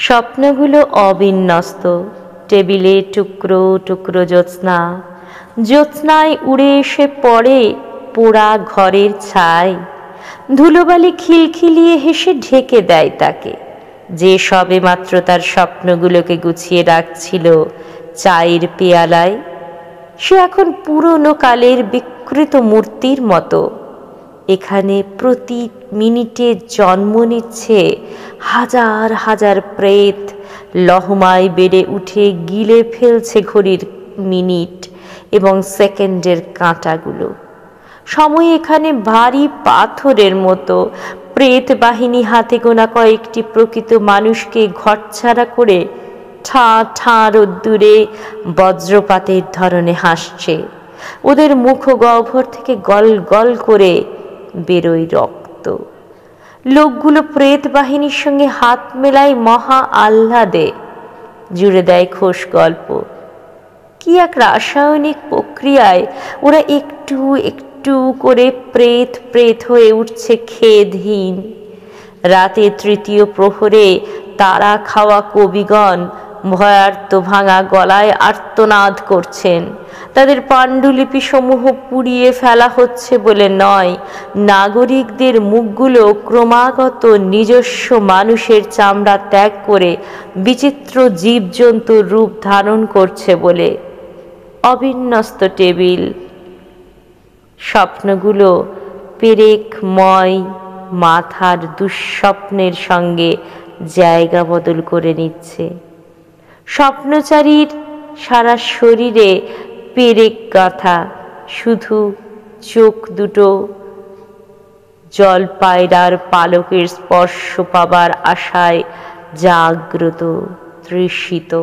স্বপ্নগুলো অবিন্যস্ত, টেবিলে টুকরো টুকরো জ্যোৎস্না, জ্যোৎস্নায় উড়ে এসে পড়ে পোড়া ঘরের ছাই। ধুলোবালি খিলখিলিয়ে হেসে ঢেকে দেয় তাকে, যে সবে মাত্র তার স্বপ্নগুলোকে গুছিয়ে রাখছিল চায়ের পেয়ালায়। সে এখন পুরনো কালের বিকৃত মূর্তির মতো। এখানে প্রতি মিনিটে জন্ম নিচ্ছে হাজার হাজার প্রেত, লহমায় বেড়ে উঠে গিলে ফেলছে ঘড়ির মিনিট এবং সেকেন্ডের কাঁটাগুলো। সময় এখানে ভারী পাথরের মতো। প্রেত বাহিনী হাতে গোনা কয়েকটি প্রকৃত মানুষকে ঘরছাড়া করে ঠাঁ ঠাঁ রোদ্দুরে বজ্রপাতের ধরনে হাসছে। ওদের মুখ গহ্বর থেকে গল গল করে বেরোয় রক্ত। লোকগুলো প্রেত বাহিনীর সঙ্গে হাত মেলায় মহা আহ্লাদে। জুড়ে দেয় খোশ গল্প। কি এক রাসায়নিক প্রক্রিয়ায় ওরা একটু একটু করে প্রেত প্রেত হয়ে উঠছে খেদহীন। রাতে তৃতীয় প্রহরে তারা খাওয়া কবিগণ ভয়ার্ত ভাঙা গলায় আর্তনাদ করছেন। তাদের পাণ্ডুলিপি সমূহ পুড়িয়ে ফেলা হচ্ছে বলে নয়, নাগরিকদের মুখগুলো ক্রমাগত নিজস্ব মানুষের চামড়া ত্যাগ করে বিচিত্র জীবজন্তুর রূপ ধারণ করছে বলে। অবিন্যস্ত টেবিল, স্বপ্নগুলো পেরেকময় মাথার দুঃস্বপ্নের সঙ্গে জায়গা বদল করে নিচ্ছে। স্বপ্নচারীর সারা শরীরে পেরেক গাঁথা, শুধু চোখ দুটো জলপায়রার পালকের স্পর্শ পাবার আশায় জাগ্রত, তৃষিত।